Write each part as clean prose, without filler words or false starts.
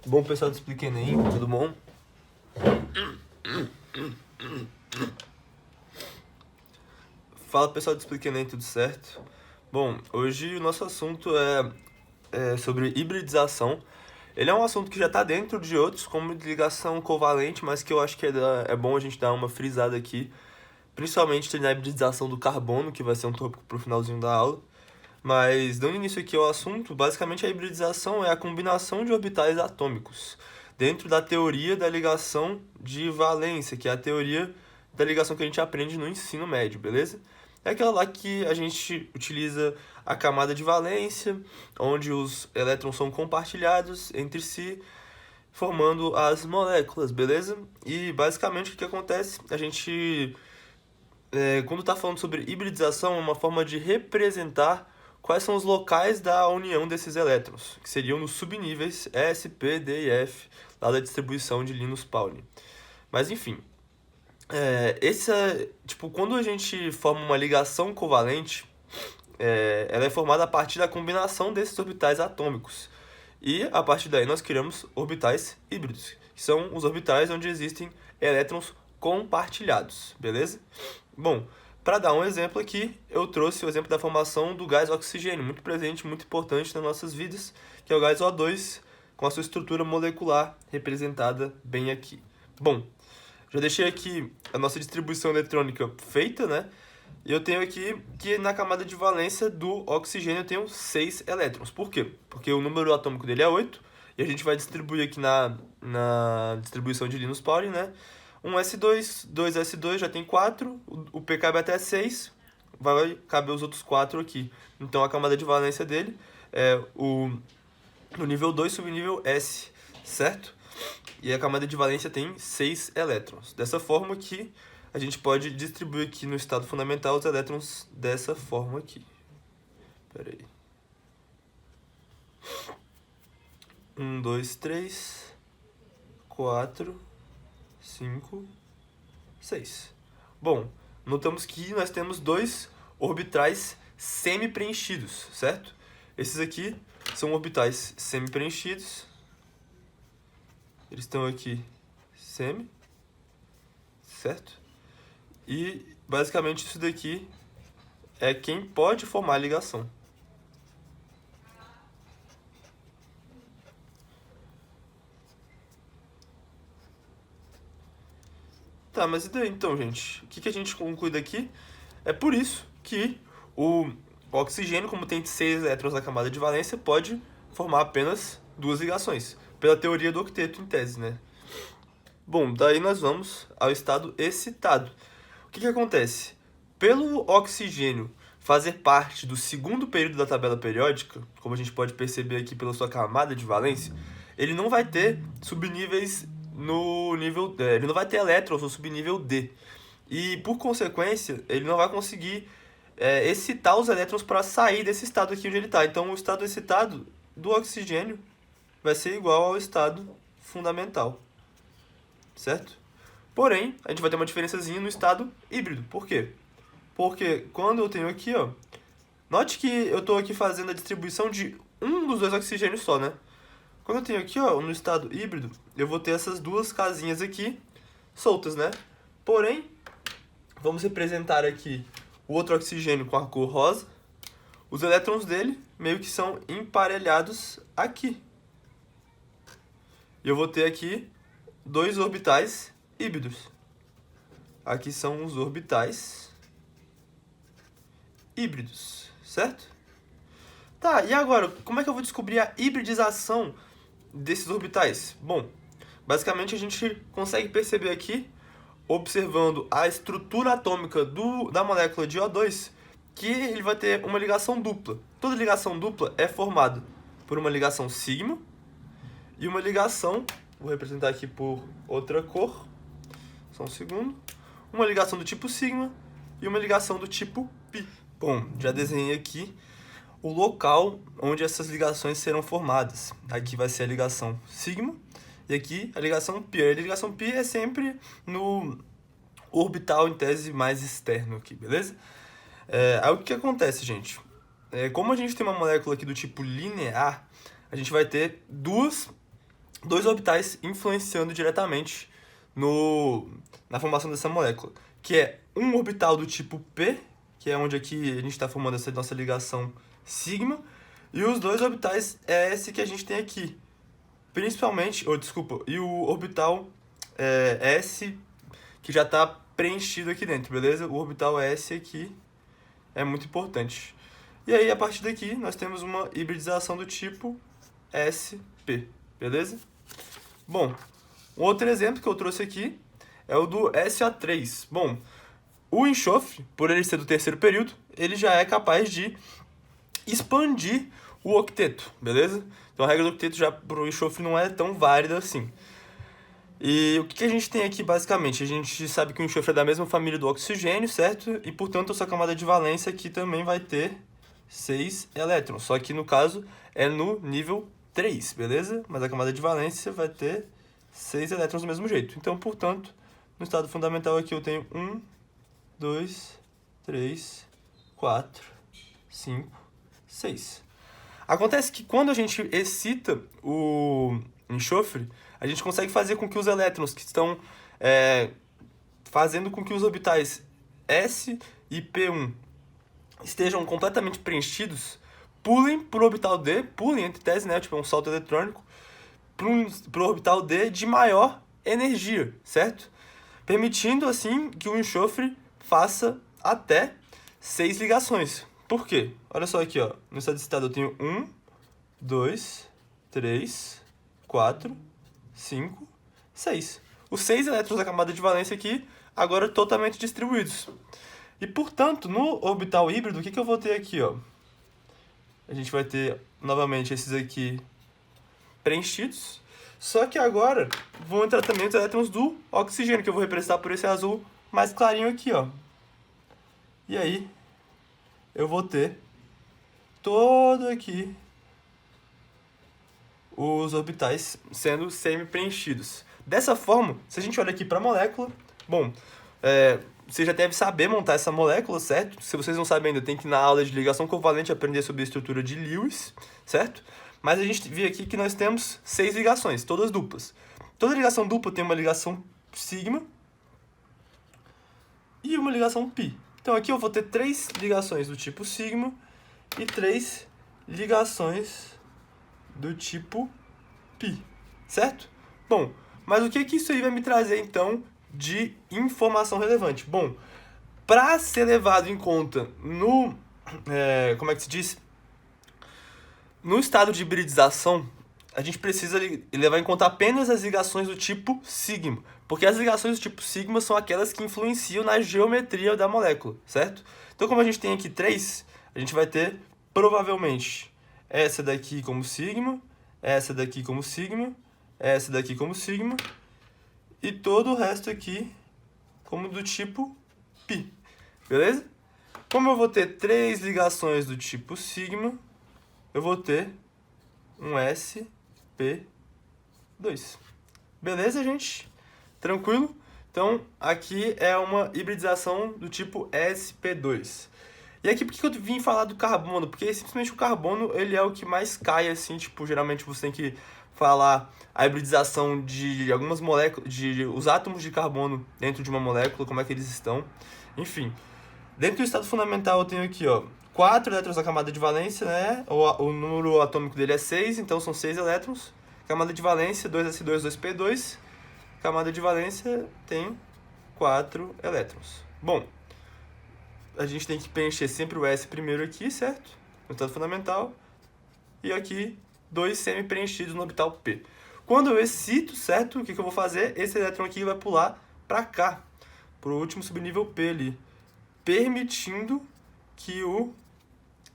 Bom, pessoal do Explica Enem, tudo bom? Fala, pessoal do Explica Enem, tudo certo? Bom, hoje o nosso assunto é sobre hibridização. Ele é um assunto que já está dentro de outros, como ligação covalente, mas que eu acho que é bom a gente dar uma frisada aqui, principalmente na hibridização do carbono, que vai ser um tópico para o finalzinho da aula. Mas, dando início aqui ao assunto, basicamente a hibridização é a combinação de orbitais atômicos dentro da teoria da ligação de valência, que é a teoria da ligação que a gente aprende no ensino médio, beleza? É aquela lá que a gente utiliza a camada de valência, onde os elétrons são compartilhados entre si, formando as moléculas, beleza? E basicamente o que acontece? A gente, quando está falando sobre hibridização, é uma forma de representar quais são os locais da união desses elétrons, que seriam nos subníveis S, P, D e F, lá da distribuição de Linus-Pauling. Mas enfim, quando a gente forma uma ligação covalente, ela é formada a partir da combinação desses orbitais atômicos. E a partir daí nós criamos orbitais híbridos, que são os orbitais onde existem elétrons compartilhados, beleza? Bom, para dar um exemplo aqui, eu trouxe o exemplo da formação do gás oxigênio, muito presente, muito importante nas nossas vidas, que é o gás O2, com a sua estrutura molecular representada bem aqui. Bom, já deixei aqui a nossa distribuição eletrônica feita, né? E eu tenho aqui que na camada de valência do oxigênio eu tenho 6 elétrons. Por quê? Porque o número atômico dele é 8, e a gente vai distribuir aqui na distribuição de Linus-Pauling, né? Um S2, 2 S2 já tem 4, o P cabe até 6, vai caber os outros 4 aqui. Então a camada de valência dele é no nível 2, subnível S, certo? E a camada de valência tem 6 elétrons. Dessa forma que a gente pode distribuir aqui no estado fundamental os elétrons dessa forma aqui. Espera aí. 1, 2, 3, 4, 5, 6. Bom, notamos que nós temos 2 orbitais semi-preenchidos, certo? Esses aqui são orbitais semi-preenchidos. Eles estão aqui semi, certo? E basicamente isso daqui é quem pode formar a ligação. Tá, mas e daí então, gente? O que a gente conclui daqui? É por isso que o oxigênio, como tem 6 elétrons na camada de valência, pode formar apenas 2 ligações, pela teoria do octeto em tese, né? Bom, daí nós vamos ao estado excitado. O que acontece? Pelo oxigênio fazer parte do segundo período da tabela periódica, como a gente pode perceber aqui pela sua camada de valência, ele não vai ter subníveis no nível D, ele não vai ter elétrons no subnível D. E, por consequência, ele não vai conseguir excitar os elétrons para sair desse estado aqui onde ele está. Então, o estado excitado do oxigênio vai ser igual ao estado fundamental, certo? Porém, a gente vai ter uma diferençazinha no estado híbrido. Por quê? Porque quando eu tenho aqui, ó, note que eu estou aqui fazendo a distribuição de um dos 2 oxigênios só, né? Quando eu tenho aqui, ó, no estado híbrido, eu vou ter essas 2 casinhas aqui soltas, né? Porém, vamos representar aqui o outro oxigênio com a cor rosa. Os elétrons dele meio que são emparelhados aqui. E eu vou ter aqui 2 orbitais híbridos. Aqui são os orbitais híbridos, certo? Tá, e agora, como é que eu vou descobrir a hibridização desses orbitais? Bom, basicamente a gente consegue perceber aqui, observando a estrutura atômica da molécula de O2, que ele vai ter uma ligação dupla. Toda ligação dupla é formada por uma ligação sigma e uma ligação, vou representar aqui por outra cor, só um segundo, uma ligação do tipo sigma e uma ligação do tipo π. Bom, já desenhei aqui o local onde essas ligações serão formadas. Aqui vai ser a ligação sigma e aqui a ligação π. A ligação π é sempre no orbital em tese mais externo aqui, beleza? Aí o que acontece, gente? como a gente tem uma molécula aqui do tipo linear, a gente vai ter dois orbitais influenciando diretamente na formação dessa molécula, que é um orbital do tipo P, que é onde aqui a gente está formando essa nossa ligação sigma, e os dois orbitais S que a gente tem aqui, principalmente, e o orbital S que já está preenchido aqui dentro, beleza? O orbital S aqui é muito importante. E aí, a partir daqui, nós temos uma hibridização do tipo sp, beleza? Bom, um outro exemplo que eu trouxe aqui é o do SO3. Bom, o enxofre, por ele ser do terceiro período, ele já é capaz de expandir o octeto, beleza? Então a regra do octeto já para o enxofre não é tão válida assim. E o que a gente tem aqui basicamente? A gente sabe que o enxofre é da mesma família do oxigênio, certo? E portanto a sua camada de valência aqui também vai ter 6 elétrons. Só que no caso é no nível 3, beleza? Mas a camada de valência vai ter 6 elétrons do mesmo jeito. Então, portanto, no estado fundamental aqui eu tenho 1, 2, 3, 4, 5, 6. Acontece que quando a gente excita o enxofre, a gente consegue fazer com que os elétrons que estão fazendo com que os orbitais S e P1 estejam completamente preenchidos, pulem para o orbital D, pulem entre tese, né, tipo um salto eletrônico, para o orbital D de maior energia, certo? Permitindo, assim, que o enxofre faça até 6 ligações. Por quê? Olha só aqui, ó. No estado excitado eu tenho 1, 2, 3, 4, 5, 6. Os 6 elétrons da camada de valência aqui, agora totalmente distribuídos. E, portanto, no orbital híbrido, o que eu vou ter aqui, ó? A gente vai ter, novamente, esses aqui preenchidos. Só que agora vão entrar também os elétrons do oxigênio, que eu vou representar por esse azul mais clarinho aqui, ó. E aí, eu vou ter todo aqui os orbitais sendo semi-preenchidos. Dessa forma, se a gente olha aqui para a molécula, bom, você já deve saber montar essa molécula, certo? Se vocês não sabem ainda, tem que ir na aula de ligação covalente aprender sobre a estrutura de Lewis, certo? Mas a gente vê aqui que nós temos 6 ligações, todas duplas. Toda ligação dupla tem uma ligação sigma e uma ligação pi. Então aqui eu vou ter 3 ligações do tipo sigma e 3 ligações do tipo pi, certo? Bom, mas o que isso aí vai me trazer então de informação relevante? Bom, para ser levado em conta no, como é que se diz? No estado de hibridização, a gente precisa levar em conta apenas as ligações do tipo sigma, porque as ligações do tipo sigma são aquelas que influenciam na geometria da molécula, certo? Então, como a gente tem aqui 3, a gente vai ter, provavelmente, essa daqui como sigma, essa daqui como sigma, essa daqui como sigma, e todo o resto aqui como do tipo π, beleza? Como eu vou ter 3 ligações do tipo sigma, eu vou ter um sp2. Beleza, gente? Tranquilo? Então, aqui é uma hibridização do tipo sp2. E aqui, por que eu vim falar do carbono? Porque simplesmente o carbono, ele é o que mais cai, assim, tipo, geralmente você tem que falar a hibridização de algumas moléculas, os átomos de carbono dentro de uma molécula, como é que eles estão. Enfim, dentro do estado fundamental eu tenho aqui, ó, 4 elétrons da camada de valência, né? O número atômico dele é 6, então são 6 elétrons. Camada de valência, 2s2, 2p2. Camada de valência tem 4 elétrons. Bom, a gente tem que preencher sempre o S primeiro aqui, certo? No estado fundamental. E aqui, 2 semi-preenchidos no orbital P. Quando eu excito, certo? O que eu vou fazer? Esse elétron aqui vai pular para cá, para o último subnível P ali, permitindo que o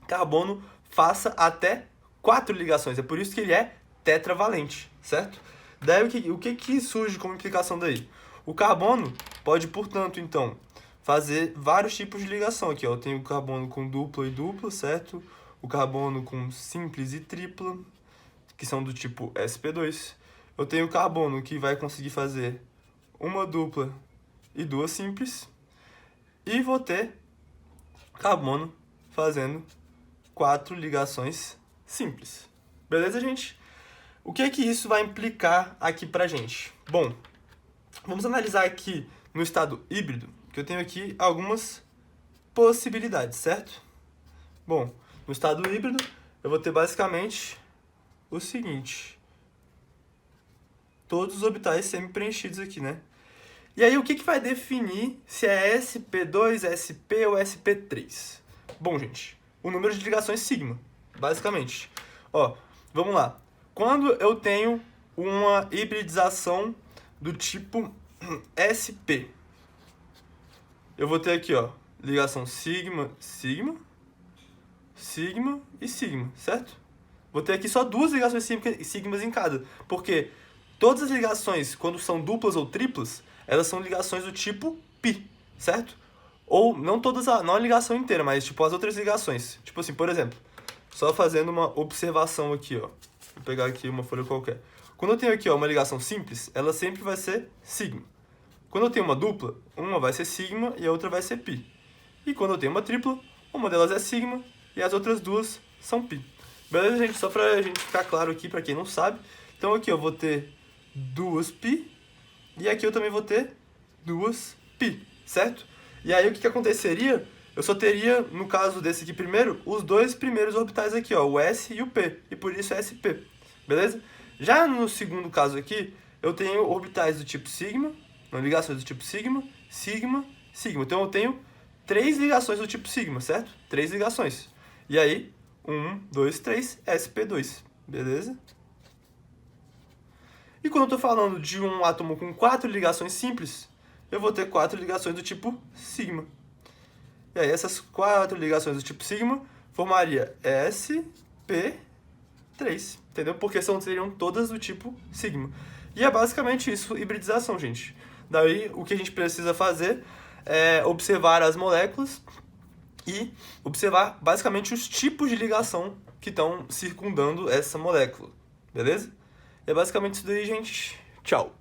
carbono faça até 4 ligações. É por isso que ele é tetravalente, certo? Daí o que surge como implicação daí? O carbono pode, portanto, então, fazer vários tipos de ligação aqui, ó. Eu tenho o carbono com dupla e dupla, certo? O carbono com simples e tripla, que são do tipo sp2. Eu tenho o carbono que vai conseguir fazer uma dupla e 2 simples. E vou ter carbono fazendo 4 ligações simples. Beleza, gente? O que é que isso vai implicar aqui pra gente? Bom, vamos analisar aqui no estado híbrido, que eu tenho aqui algumas possibilidades, certo? Bom, no estado híbrido, eu vou ter basicamente o seguinte. Todos os orbitais semi-preenchidos aqui, né? E aí, o que vai definir se é sp2, sp ou sp3? Bom, gente, o número de ligações sigma, basicamente. Ó, vamos lá. Quando eu tenho uma hibridização do tipo sp, eu vou ter aqui, ó, ligação sigma, sigma, sigma e sigma, certo? Vou ter aqui só duas ligações sigmas em cada, porque todas as ligações, quando são duplas ou triplas, elas são ligações do tipo π, certo? Ou não todas, não a ligação inteira, mas tipo as outras ligações. Tipo assim, por exemplo, só fazendo uma observação aqui, ó. Vou pegar aqui uma folha qualquer. Quando eu tenho aqui, ó, uma ligação simples, ela sempre vai ser sigma. Quando eu tenho uma dupla, uma vai ser sigma e a outra vai ser π. E quando eu tenho uma tripla, uma delas é sigma e as outras duas são π. Beleza, gente? Só pra gente ficar claro aqui, pra quem não sabe. Então aqui eu vou ter duas π e aqui eu também vou ter duas π, certo? E aí o que aconteceria? Eu só teria, no caso desse aqui primeiro, os dois primeiros orbitais aqui, ó, o S e o P, e por isso é SP, beleza? Já no segundo caso aqui, eu tenho orbitais do tipo sigma, ligações do tipo sigma, sigma, sigma. Então eu tenho 3 ligações do tipo sigma, certo? 3 ligações. E aí, 1, 2, 3, sp2, beleza? E quando eu estou falando de um átomo com 4 ligações simples, eu vou ter 4 ligações do tipo sigma. E aí essas 4 ligações do tipo sigma formaria sp3, entendeu? Porque seriam todas do tipo sigma. E é basicamente isso, hibridização, gente. Daí o que a gente precisa fazer é observar as moléculas e observar basicamente os tipos de ligação que estão circundando essa molécula, beleza? É basicamente isso daí, gente. Tchau!